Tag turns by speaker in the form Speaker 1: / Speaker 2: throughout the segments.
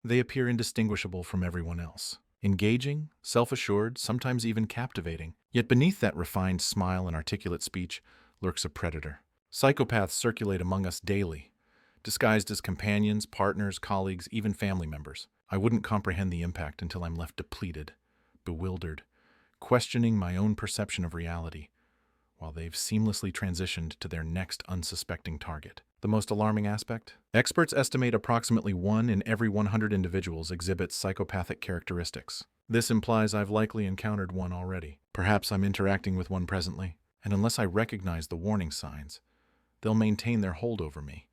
Speaker 1: They appear indistinguishable from everyone else. Engaging, self-assured, sometimes even captivating. Yet beneath that refined smile and articulate speech lurks a predator. Psychopaths circulate among us daily, disguised as companions, partners, colleagues, even family members. I wouldn't comprehend the impact until I'm left depleted, bewildered, questioning my own perception of reality, while they've seamlessly transitioned to their next unsuspecting target. The most alarming aspect? Experts estimate approximately 1 in every 100 individuals exhibits psychopathic characteristics. This implies I've likely encountered one already. Perhaps I'm interacting with one presently, and unless I recognize the warning signs, they'll maintain their hold over me,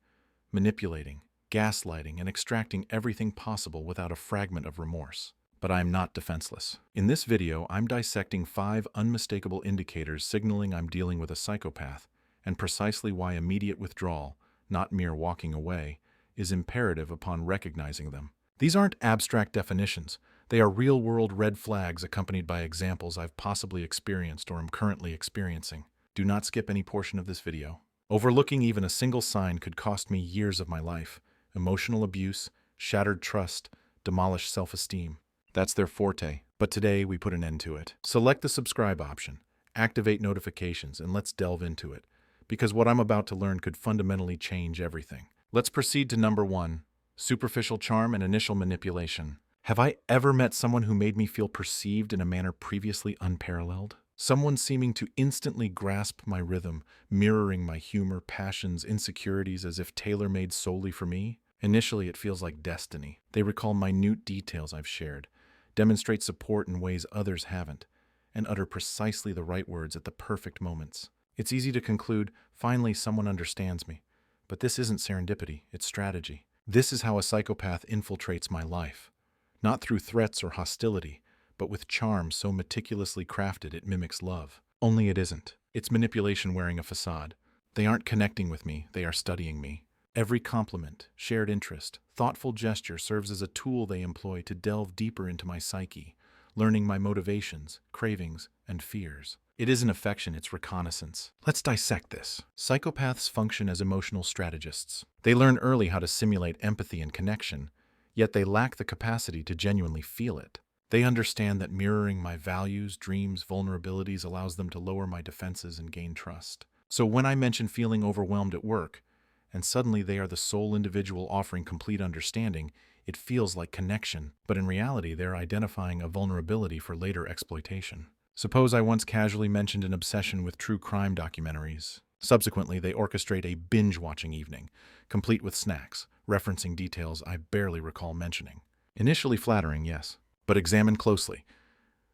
Speaker 1: manipulating, gaslighting, and extracting everything possible without a fragment of remorse. But I am not defenseless. In this video, I'm dissecting 5 unmistakable indicators signaling I'm dealing with a psychopath, and precisely why immediate withdrawal, not mere walking away, is imperative upon recognizing them. These aren't abstract definitions. They are real-world red flags accompanied by examples I've possibly experienced or am currently experiencing. Do not skip any portion of this video. Overlooking even a single sign could cost me years of my life. Emotional abuse, shattered trust, demolished self-esteem. That's their forte, but today we put an end to it. Select the subscribe option, activate notifications, and let's delve into it, because what I'm about to learn could fundamentally change everything. Let's proceed to number 1, superficial charm and initial manipulation. Have I ever met someone who made me feel perceived in a manner previously unparalleled? Someone seeming to instantly grasp my rhythm, mirroring my humor, passions, insecurities as if tailor-made solely for me? Initially, it feels like destiny. They recall minute details I've shared, demonstrate support in ways others haven't, and utter precisely the right words at the perfect moments. It's easy to conclude, finally someone understands me. But this isn't serendipity, it's strategy. This is how a psychopath infiltrates my life. Not through threats or hostility, but with charm so meticulously crafted it mimics love. Only it isn't. It's manipulation wearing a facade. They aren't connecting with me, they are studying me. Every compliment, shared interest, thoughtful gesture serves as a tool they employ to delve deeper into my psyche, learning my motivations, cravings, and fears. It isn't affection, it's reconnaissance. Let's dissect this. Psychopaths function as emotional strategists. They learn early how to simulate empathy and connection, yet they lack the capacity to genuinely feel it. They understand that mirroring my values, dreams, vulnerabilities allows them to lower my defenses and gain trust. So when I mention feeling overwhelmed at work, and suddenly they are the sole individual offering complete understanding, it feels like connection, but in reality they're identifying a vulnerability for later exploitation. Suppose I once casually mentioned an obsession with true crime documentaries. Subsequently, they orchestrate a binge-watching evening, complete with snacks, referencing details I barely recall mentioning. Initially flattering, yes, but examine closely.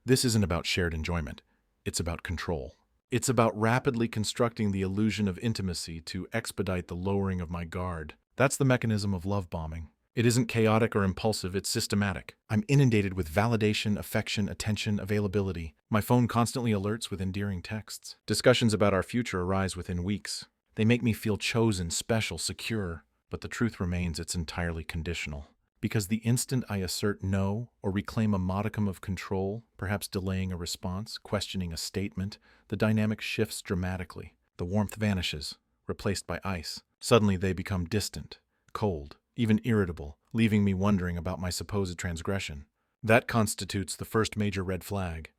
Speaker 1: This isn't about shared enjoyment, it's about control. It's about rapidly constructing the illusion of intimacy to expedite the lowering of my guard. That's the mechanism of love bombing. It isn't chaotic or impulsive, it's systematic. I'm inundated with validation, affection, attention, availability. My phone constantly alerts with endearing texts. Discussions about our future arise within weeks. They make me feel chosen, special, secure. But the truth remains it's entirely conditional. Because the instant I assert no or reclaim a modicum of control, perhaps delaying a response, questioning a statement, the dynamic shifts dramatically. The warmth vanishes, replaced by ice. Suddenly they become distant, cold, even irritable, leaving me wondering about my supposed transgression. That constitutes the first major red flag.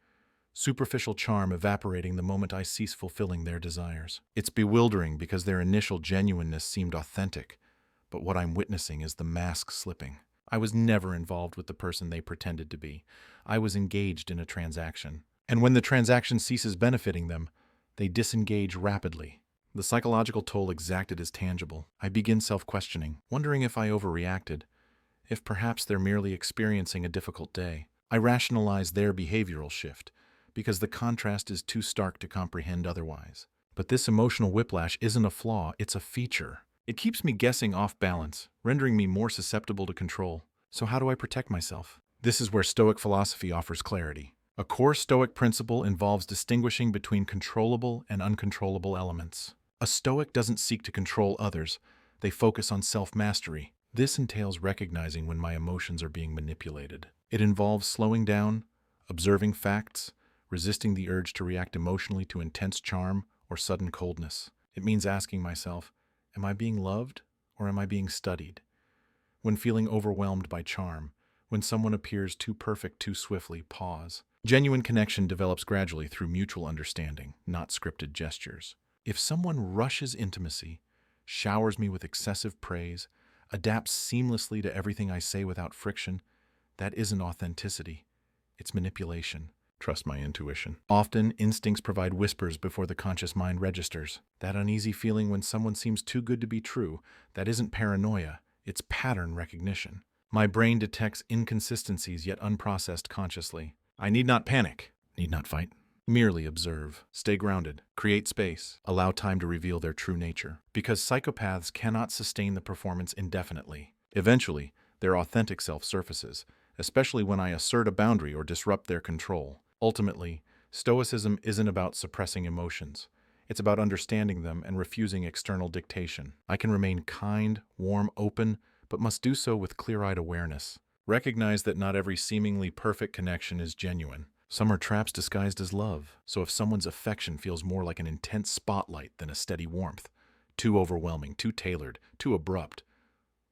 Speaker 1: Superficial charm evaporating the moment I cease fulfilling their desires. It's bewildering because their initial genuineness seemed authentic, but what I'm witnessing is the mask slipping. I was never involved with the person they pretended to be. I was engaged in a transaction. And when the transaction ceases benefiting them, they disengage rapidly. The psychological toll exacted is tangible. I begin self-questioning, wondering if I overreacted, if perhaps they're merely experiencing a difficult day. I rationalize their behavioral shift, because the contrast is too stark to comprehend otherwise. But this emotional whiplash isn't a flaw, it's a feature. It keeps me guessing off balance, rendering me more susceptible to control. So how do I protect myself? This is where Stoic philosophy offers clarity. A core Stoic principle involves distinguishing between controllable and uncontrollable elements. A Stoic doesn't seek to control others, they focus on self-mastery. This entails recognizing when my emotions are being manipulated. It involves slowing down, observing facts, resisting the urge to react emotionally to intense charm or sudden coldness. It means asking myself, am I being loved or am I being studied? When feeling overwhelmed by charm, when someone appears too perfect too swiftly, pause. Genuine connection develops gradually through mutual understanding, not scripted gestures. If someone rushes intimacy, showers me with excessive praise, adapts seamlessly to everything I say without friction, that isn't authenticity. It's manipulation. Trust my intuition. Often, instincts provide whispers before the conscious mind registers. That uneasy feeling when someone seems too good to be true, that isn't paranoia, it's pattern recognition. My brain detects inconsistencies yet unprocessed consciously. I need not panic, need not fight. Merely observe, stay grounded, create space, allow time to reveal their true nature. Because psychopaths cannot sustain the performance indefinitely. Eventually, their authentic self surfaces, especially when I assert a boundary or disrupt their control. Ultimately, Stoicism isn't about suppressing emotions. It's about understanding them and refusing external dictation. I can remain kind, warm, open, but must do so with clear-eyed awareness. Recognize that not every seemingly perfect connection is genuine. Some are traps disguised as love. So if someone's affection feels more like an intense spotlight than a steady warmth, too overwhelming, too tailored, too abrupt,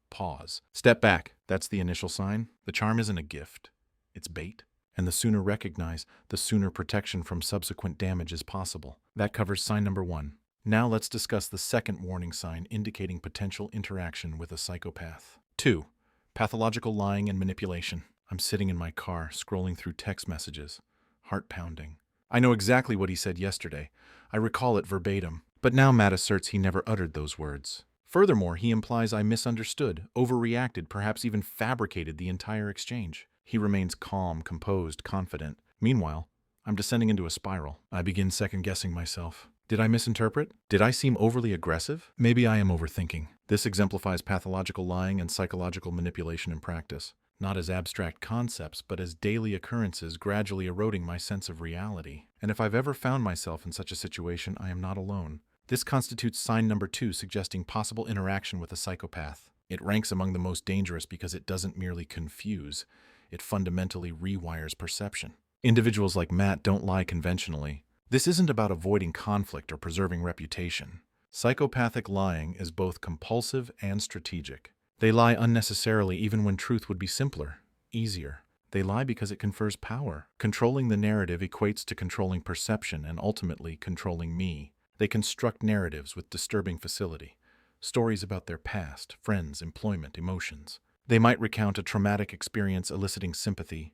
Speaker 1: pause. Step back. That's the initial sign. The charm isn't a gift. It's bait. And the sooner recognized, the sooner protection from subsequent damage is possible. That covers sign number 1. Now let's discuss the second warning sign indicating potential interaction with a psychopath. 2. Pathological lying and manipulation. I'm sitting in my car, scrolling through text messages, heart pounding. I know exactly what he said yesterday. I recall it verbatim. But now Matt asserts he never uttered those words. Furthermore, he implies I misunderstood, overreacted, perhaps even fabricated the entire exchange. He remains calm, composed, confident. Meanwhile, I'm descending into a spiral. I begin second-guessing myself. Did I misinterpret? Did I seem overly aggressive? Maybe I am overthinking. This exemplifies pathological lying and psychological manipulation in practice, not as abstract concepts, but as daily occurrences gradually eroding my sense of reality. And if I've ever found myself in such a situation, I am not alone. This constitutes sign number 2, suggesting possible interaction with a psychopath. It ranks among the most dangerous because it doesn't merely confuse, it fundamentally rewires perception. Individuals like Matt don't lie conventionally. This isn't about avoiding conflict or preserving reputation. Psychopathic lying is both compulsive and strategic. They lie unnecessarily even when truth would be simpler, easier. They lie because it confers power. Controlling the narrative equates to controlling perception and ultimately controlling me. They construct narratives with disturbing facility. Stories about their past, friends, employment, emotions. They might recount a traumatic experience eliciting sympathy,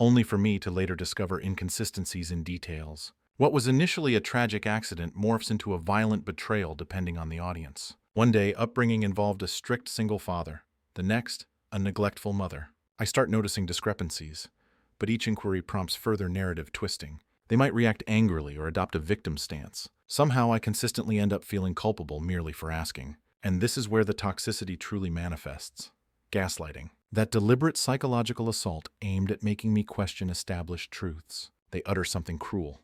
Speaker 1: only for me to later discover inconsistencies in details. What was initially a tragic accident morphs into a violent betrayal depending on the audience. One day, upbringing involved a strict single father. The next, a neglectful mother. I start noticing discrepancies, but each inquiry prompts further narrative twisting. They might react angrily or adopt a victim stance. Somehow I consistently end up feeling culpable merely for asking. And this is where the toxicity truly manifests. Gaslighting. That deliberate psychological assault aimed at making me question established truths. They utter something cruel,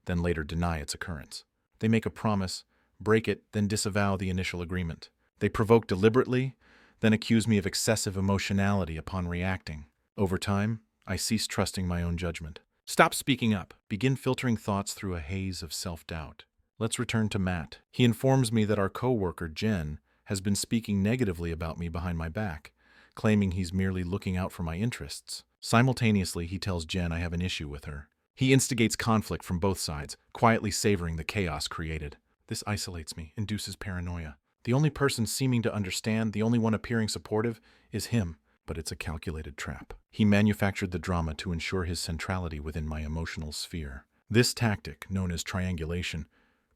Speaker 1: then later deny its occurrence. They make a promise, break it, then disavow the initial agreement. They provoke deliberately, then accuse me of excessive emotionality upon reacting. Over time, I cease trusting my own judgment. Stop speaking up. Begin filtering thoughts through a haze of self-doubt. Let's return to Matt. He informs me that our co-worker, Jen, has been speaking negatively about me behind my back, claiming he's merely looking out for my interests. Simultaneously, he tells Jen I have an issue with her. He instigates conflict from both sides, quietly savoring the chaos created. This isolates me, induces paranoia. The only person seeming to understand, the only one appearing supportive, is him, but it's a calculated trap. He manufactured the drama to ensure his centrality within my emotional sphere. This tactic, known as triangulation,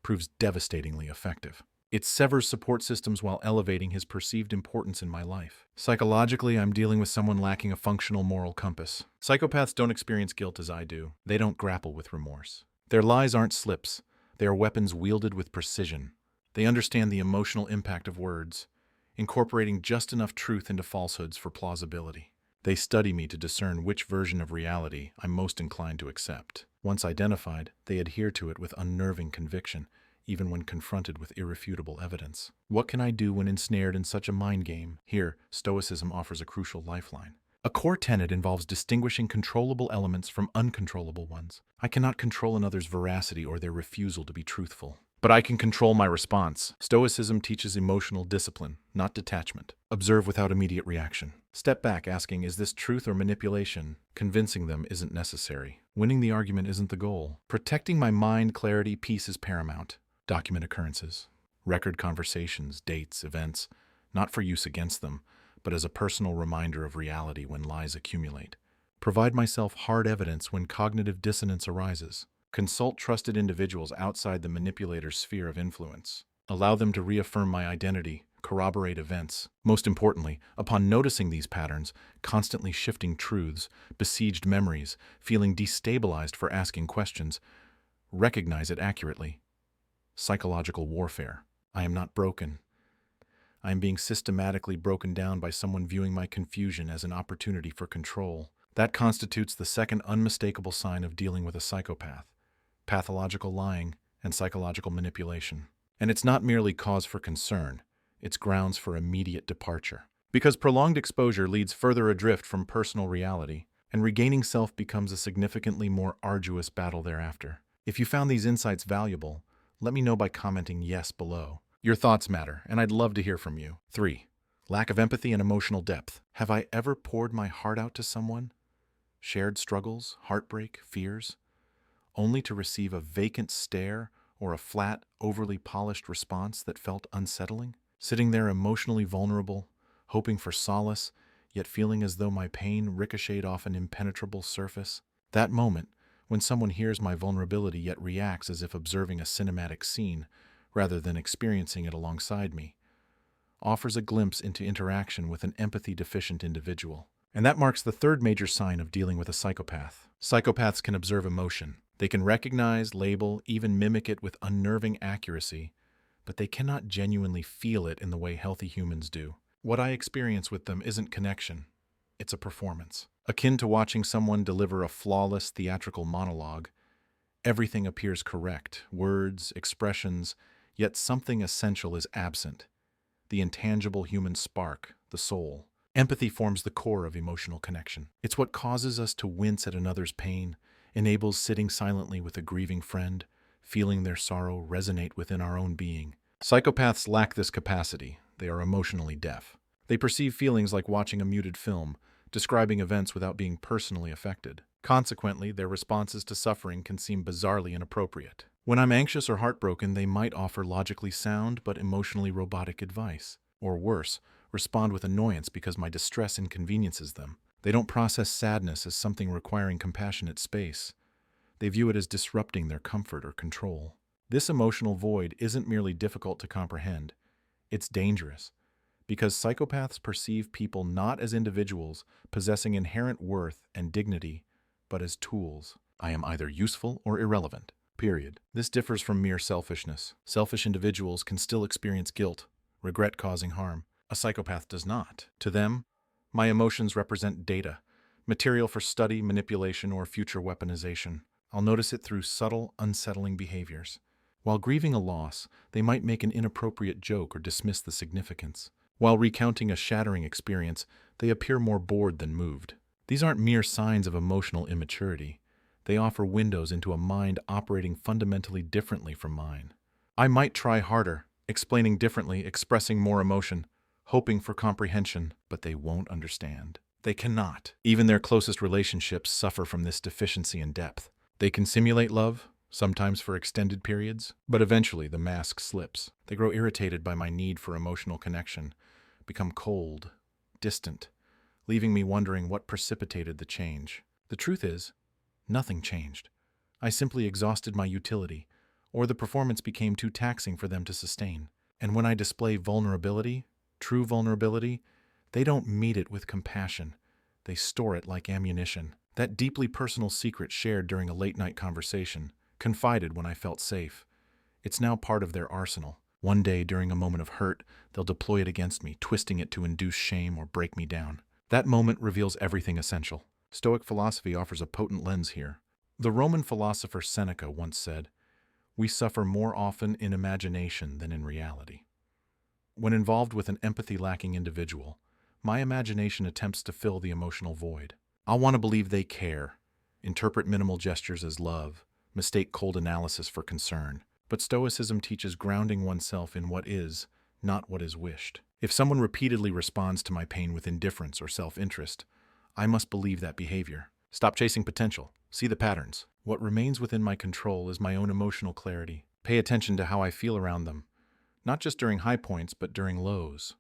Speaker 1: proves devastatingly effective. It severs support systems while elevating his perceived importance in my life. Psychologically, I'm dealing with someone lacking a functional moral compass. Psychopaths don't experience guilt as I do. They don't grapple with remorse. Their lies aren't slips. They are weapons wielded with precision. They understand the emotional impact of words, incorporating just enough truth into falsehoods for plausibility. They study me to discern which version of reality I'm most inclined to accept. Once identified, they adhere to it with unnerving conviction, even when confronted with irrefutable evidence. What can I do when ensnared in such a mind game? Here, Stoicism offers a crucial lifeline. A core tenet involves distinguishing controllable elements from uncontrollable ones. I cannot control another's veracity or their refusal to be truthful. But I can control my response. Stoicism teaches emotional discipline, not detachment. Observe without immediate reaction. Step back asking, is this truth or manipulation? Convincing them isn't necessary. Winning the argument isn't the goal. Protecting my mind, clarity, peace is paramount. Document occurrences. Record conversations, dates, events, not for use against them, but as a personal reminder of reality when lies accumulate. Provide myself hard evidence when cognitive dissonance arises. Consult trusted individuals outside the manipulator's sphere of influence. Allow them to reaffirm my identity, corroborate events. Most importantly, upon noticing these patterns, constantly shifting truths, besieged memories, feeling destabilized for asking questions, recognize it accurately. Psychological warfare. I am not broken. I am being systematically broken down by someone viewing my confusion as an opportunity for control. That constitutes the second unmistakable sign of dealing with a psychopath: pathological lying and psychological manipulation. And it's not merely cause for concern, it's grounds for immediate departure. Because prolonged exposure leads further adrift from personal reality, and regaining self becomes a significantly more arduous battle thereafter. If you found these insights valuable, let me know by commenting yes below. Your thoughts matter, and I'd love to hear from you. 3. Lack of empathy and emotional depth. Have I ever poured my heart out to someone? Shared struggles, heartbreak, fears, only to receive a vacant stare or a flat, overly polished response that felt unsettling? Sitting there emotionally vulnerable, hoping for solace, yet feeling as though my pain ricocheted off an impenetrable surface? That moment, when someone hears my vulnerability yet reacts as if observing a cinematic scene, rather than experiencing it alongside me, offers a glimpse into interaction with an empathy-deficient individual. And that marks the third major sign of dealing with a psychopath. Psychopaths can observe emotion. They can recognize, label, even mimic it with unnerving accuracy, but they cannot genuinely feel it in the way healthy humans do. What I experience with them isn't connection, it's a performance. Akin to watching someone deliver a flawless theatrical monologue, everything appears correct, words, expressions, yet something essential is absent: the intangible human spark, the soul. Empathy forms the core of emotional connection. It's what causes us to wince at another's pain, enables sitting silently with a grieving friend, feeling their sorrow resonate within our own being. Psychopaths lack this capacity. They are emotionally deaf. They perceive feelings like watching a muted film, describing events without being personally affected. Consequently, their responses to suffering can seem bizarrely inappropriate. When I'm anxious or heartbroken, they might offer logically sound but emotionally robotic advice. Or worse, respond with annoyance because my distress inconveniences them. They don't process sadness as something requiring compassionate space. They view it as disrupting their comfort or control. This emotional void isn't merely difficult to comprehend, it's dangerous, because psychopaths perceive people not as individuals possessing inherent worth and dignity, but as tools. I am either useful or irrelevant, period. This differs from mere selfishness. Selfish individuals can still experience guilt, regret causing harm. A psychopath does not. To them, my emotions represent data, material for study, manipulation, or future weaponization. I'll notice it through subtle, unsettling behaviors. While grieving a loss, they might make an inappropriate joke or dismiss the significance. While recounting a shattering experience, they appear more bored than moved. These aren't mere signs of emotional immaturity. They offer windows into a mind operating fundamentally differently from mine. I might try harder, explaining differently, expressing more emotion, hoping for comprehension, but they won't understand. They cannot. Even their closest relationships suffer from this deficiency in depth. They can simulate love, sometimes for extended periods, but eventually the mask slips. They grow irritated by my need for emotional connection, become cold, distant, leaving me wondering what precipitated the change. The truth is, nothing changed. I simply exhausted my utility, or the performance became too taxing for them to sustain. And when I display vulnerability, true vulnerability, they don't meet it with compassion. They store it like ammunition. That deeply personal secret shared during a late-night conversation, confided when I felt safe. It's now part of their arsenal. One day, during a moment of hurt, they'll deploy it against me, twisting it to induce shame or break me down. That moment reveals everything essential. Stoic philosophy offers a potent lens here. The Roman philosopher Seneca once said, "We suffer more often in imagination than in reality." When involved with an empathy-lacking individual, my imagination attempts to fill the emotional void. I'll want to believe they care, interpret minimal gestures as love, mistake cold analysis for concern. But Stoicism teaches grounding oneself in what is, not what is wished. If someone repeatedly responds to my pain with indifference or self-interest, I must believe that behavior. Stop chasing potential. See the patterns. What remains within my control is my own emotional clarity. Pay attention to how I feel around them, not just during high points, but during lows.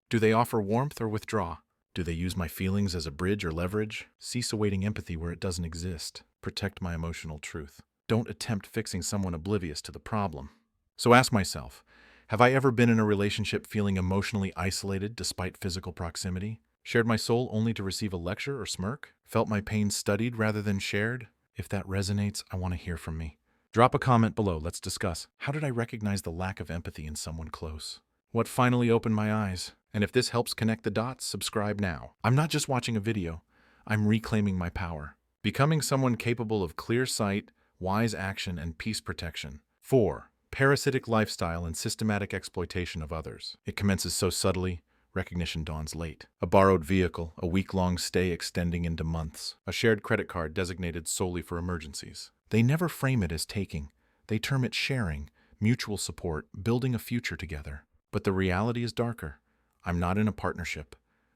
Speaker 1: Do they offer warmth or withdraw? Do they use my feelings as a bridge or leverage? Cease awaiting empathy where it doesn't exist. Protect my emotional truth. Don't attempt fixing someone oblivious to the problem. So ask myself, have I ever been in a relationship feeling emotionally isolated despite physical proximity? Shared my soul only to receive a lecture or smirk? Felt my pain studied rather than shared? If that resonates, I want to hear from me. Drop a comment below. Let's discuss. How did I recognize the lack of empathy in someone close? What finally opened my eyes? And if this helps connect the dots, subscribe now. I'm not just watching a video. I'm reclaiming my power. Becoming someone capable of clear sight, wise action, and peace protection. 4. Parasitic lifestyle and systematic exploitation of others. It commences so subtly, recognition dawns late. A borrowed vehicle, a week-long stay extending into months. A shared credit card designated solely for emergencies. They never frame it as taking. They term it sharing, mutual support, building a future together. But the reality is darker. I'm not in a partnership.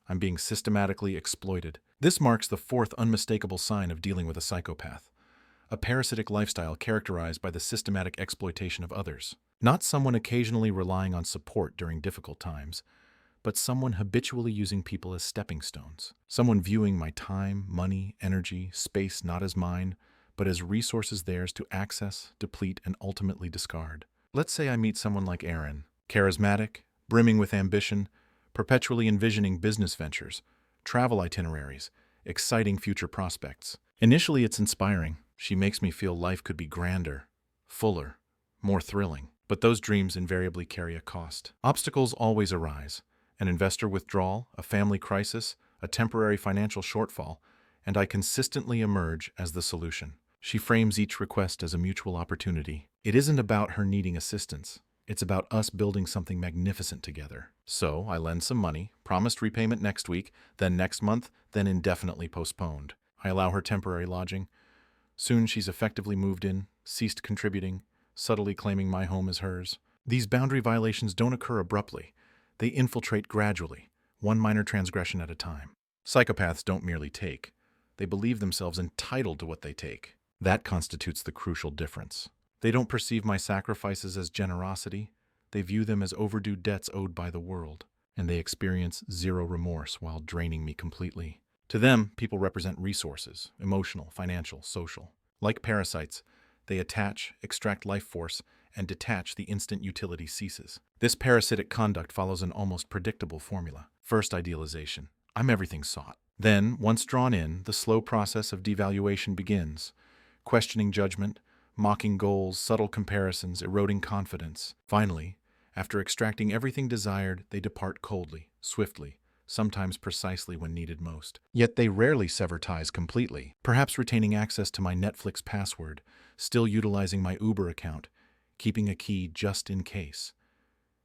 Speaker 1: I'm being systematically exploited. This marks the 4th unmistakable sign of dealing with a psychopath. A parasitic lifestyle characterized by the systematic exploitation of others. Not someone occasionally relying on support during difficult times, but someone habitually using people as stepping stones. Someone viewing my time, money, energy, space not as mine, but as resources theirs to access, deplete, and ultimately discard. Let's say I meet someone like Aaron, charismatic, brimming with ambition, perpetually envisioning business ventures, travel itineraries, exciting future prospects. Initially, it's inspiring. She makes me feel life could be grander, fuller, more thrilling. But those dreams invariably carry a cost. Obstacles always arise. An investor withdrawal, a family crisis, a temporary financial shortfall, and I consistently emerge as the solution. She frames each request as a mutual opportunity. It isn't about her needing assistance. It's about us building something magnificent together. So I lend some money, promised repayment next week, then next month, then indefinitely postponed. I allow her temporary lodging. Soon she's effectively moved in, ceased contributing, subtly claiming my home as hers. These boundary violations don't occur abruptly. They infiltrate gradually, one minor transgression at a time. Psychopaths don't merely take. They believe themselves entitled to what they take. That constitutes the crucial difference. They don't perceive my sacrifices as generosity. They view them as overdue debts owed by the world, and they experience zero remorse while draining me completely. To them, people represent resources, emotional, financial, social. Like parasites, they attach, extract life force, and detach the instant utility ceases. This parasitic conduct follows an almost predictable formula. First, idealization. I'm everything sought. Then, once drawn in, the slow process of devaluation begins. Questioning judgment, mocking goals, subtle comparisons, eroding confidence. Finally, after extracting everything desired, they depart coldly, swiftly, sometimes precisely when needed most. Yet they rarely sever ties completely, perhaps retaining access to my Netflix password, still utilizing my Uber account, keeping a key just in case.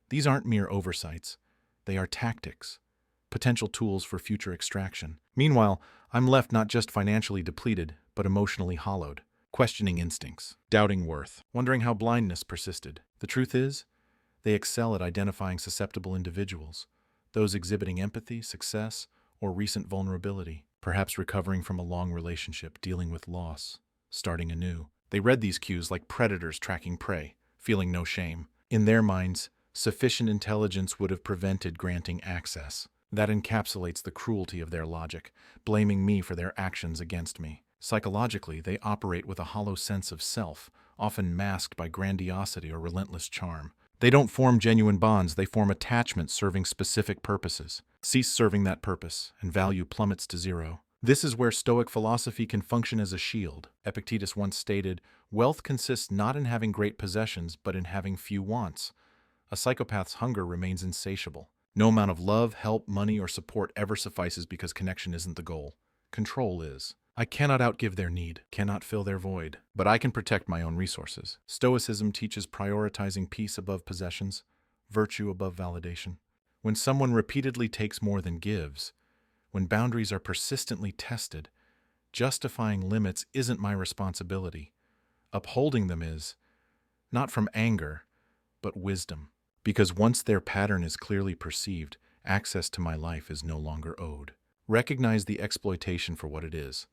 Speaker 1: These aren't mere oversights. They are tactics, potential tools for future extraction. Meanwhile, I'm left not just financially depleted, but emotionally hollowed, questioning instincts, doubting worth, wondering how blindness persisted. The truth is, they excel at identifying susceptible individuals, those exhibiting empathy, success, or recent vulnerability, perhaps recovering from a long relationship, dealing with loss, starting anew. They read these cues like predators tracking prey, feeling no shame. In their minds, sufficient intelligence would have prevented granting access. That encapsulates the cruelty of their logic, blaming me for their actions against me. Psychologically, they operate with a hollow sense of self, often masked by grandiosity or relentless charm. They don't form genuine bonds, they form attachments serving specific purposes. Cease serving that purpose, and value plummets to zero. This is where Stoic philosophy can function as a shield. Epictetus once stated, "Wealth consists not in having great possessions, but in having few wants." A psychopath's hunger remains insatiable. No amount of love, help, money, or support ever suffices because connection isn't the goal. Control is. I cannot outgive their need, cannot fill their void, but I can protect my own resources. Stoicism teaches prioritizing peace above possessions, virtue above validation. When someone repeatedly takes more than gives, when boundaries are persistently tested, justifying limits isn't my responsibility. Upholding them is. not from anger, but wisdom. Because once their pattern is clearly perceived, access to my life is no longer owed. Recognize the exploitation for what it is,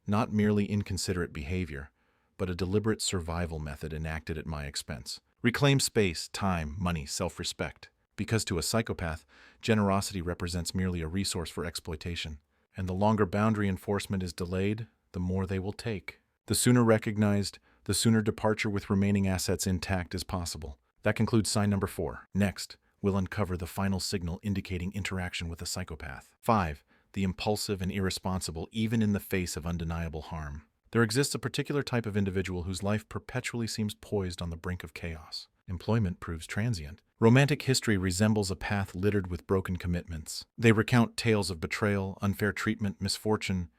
Speaker 1: not merely inconsiderate behavior, but a deliberate survival method enacted at my expense. Reclaim space, time, money, self-respect. Because to a psychopath, generosity represents merely a resource for exploitation, and the longer boundary enforcement is delayed, the more they will take. The sooner recognized, the sooner departure with remaining assets intact is possible. That concludes sign number 4. Next, we'll uncover the final signal indicating interaction with a psychopath. 5. The impulsive and irresponsible even in the face of undeniable harm. There exists a particular type of individual whose life perpetually seems poised on the brink of chaos. Employment proves transient. Romantic history resembles a path littered with broken commitments. They recount tales of betrayal, unfair treatment, misfortune,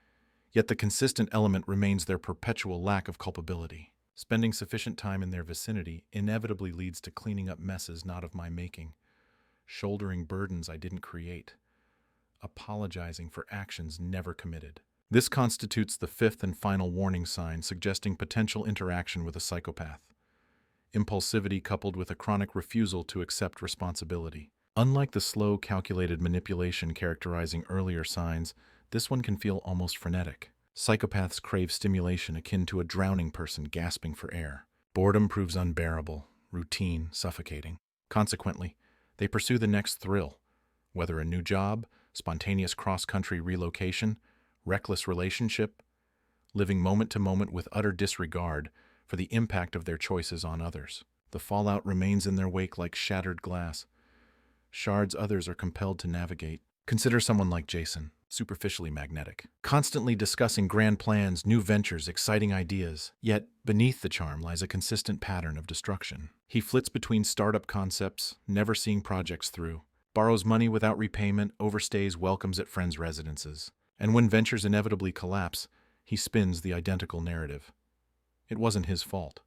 Speaker 1: yet the consistent element remains their perpetual lack of culpability. Spending sufficient time in their vicinity inevitably leads to cleaning up messes not of my making, shouldering burdens I didn't create, apologizing for actions never committed. This constitutes the 5th and final warning sign suggesting potential interaction with a psychopath. Impulsivity coupled with a chronic refusal to accept responsibility. Unlike the slow, calculated manipulation characterizing earlier signs, this one can feel almost frenetic. Psychopaths crave stimulation akin to a drowning person gasping for air. Boredom proves unbearable, routine, suffocating. Consequently, they pursue the next thrill, whether a new job, spontaneous cross-country relocation, reckless relationship, living moment to moment with utter disregard for the impact of their choices on others. The fallout remains in their wake like shattered glass, shards others are compelled to navigate. Consider someone like Jason, superficially magnetic, constantly discussing grand plans, new ventures, exciting ideas. Yet, beneath the charm lies a consistent pattern of destruction. He flits between startup concepts, never seeing projects through, borrows money without repayment, overstays welcomes at friends' residences. And when ventures inevitably collapse, he spins the identical narrative. It wasn't his fault.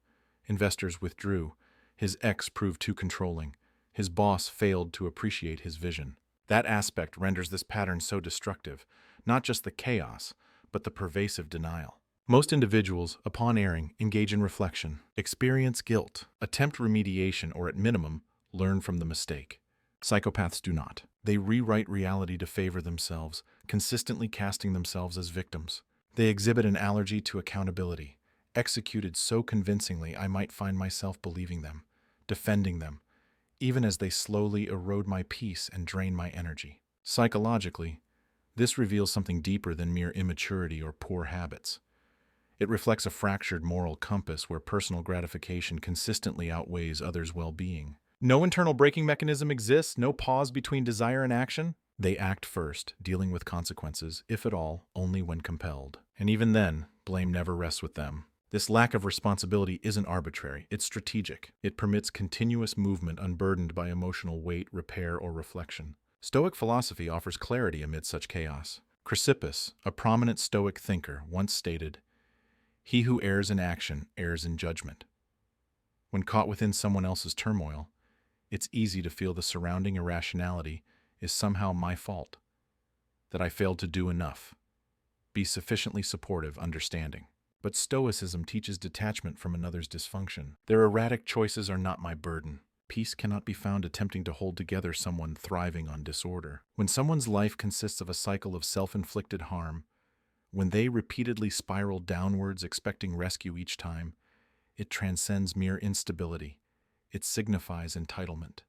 Speaker 1: Investors withdrew. His ex proved too controlling. His boss failed to appreciate his vision. That aspect renders this pattern so destructive, not just the chaos, but the pervasive denial. Most individuals, upon erring, engage in reflection, experience guilt, attempt remediation, or at minimum, learn from the mistake. Psychopaths do not. They rewrite reality to favor themselves, consistently casting themselves as victims. They exhibit an allergy to accountability, executed so convincingly I might find myself believing them, defending them, even as they slowly erode my peace and drain my energy. Psychologically, this reveals something deeper than mere immaturity or poor habits. It reflects a fractured moral compass where personal gratification consistently outweighs others' well-being. No internal braking mechanism exists, no pause between desire and action. They act first, dealing with consequences, if at all, only when compelled. And even then, blame never rests with them. This lack of responsibility isn't arbitrary, it's strategic. It permits continuous movement unburdened by emotional weight, repair, or reflection. Stoic philosophy offers clarity amid such chaos. Chrysippus, a prominent Stoic thinker, once stated, "He who errs in action errs in judgment." When caught within someone else's turmoil, it's easy to feel the surrounding irrationality is somehow my fault, that I failed to do enough, be sufficiently supportive, understanding. But Stoicism teaches detachment from another's dysfunction. Their erratic choices are not my burden. Peace cannot be found attempting to hold together someone thriving on disorder. When someone's life consists of a cycle of self-inflicted harm, when they repeatedly spiral downwards expecting rescue each time, it transcends mere instability. It signifies entitlement.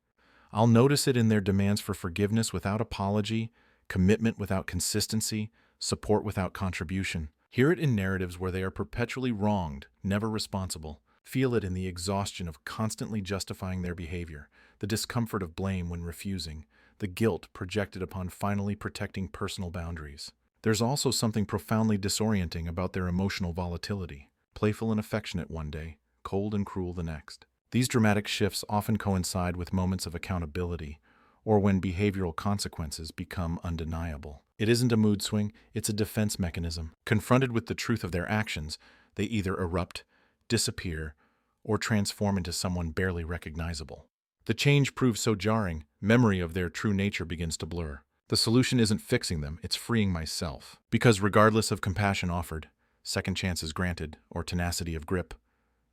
Speaker 1: I'll notice it in their demands for forgiveness without apology, commitment without consistency, support without contribution. Hear it in narratives where they are perpetually wronged, never responsible. Feel it in the exhaustion of constantly justifying their behavior, the discomfort of blame when refusing, the guilt projected upon finally protecting personal boundaries. There's also something profoundly disorienting about their emotional volatility, playful and affectionate one day, cold and cruel the next. These dramatic shifts often coincide with moments of accountability, or when behavioral consequences become undeniable. It isn't a mood swing, it's a defense mechanism. Confronted with the truth of their actions, they either erupt, disappear, or transform into someone barely recognizable. The change proves so jarring, memory of their true nature begins to blur. The solution isn't fixing them, it's freeing myself. Because regardless of compassion offered, second chances granted, or tenacity of grip,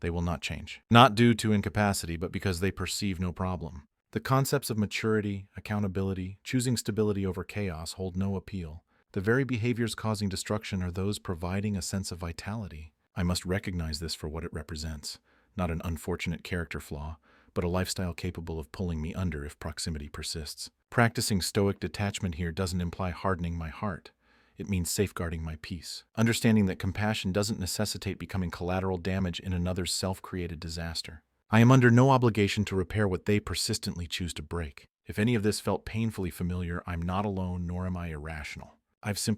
Speaker 1: they will not change. Not due to incapacity, but because they perceive no problem. The concepts of maturity, accountability, choosing stability over chaos hold no appeal. The very behaviors causing destruction are those providing a sense of vitality. I must recognize this for what it represents, not an unfortunate character flaw, but a lifestyle capable of pulling me under if proximity persists. Practicing Stoic detachment here doesn't imply hardening my heart. It means safeguarding my peace. Understanding that compassion doesn't necessitate becoming collateral damage in another's self-created disaster. I am under no obligation to repair what they persistently choose to break. If any of this felt painfully familiar, I'm not alone, nor am I irrational. I've simply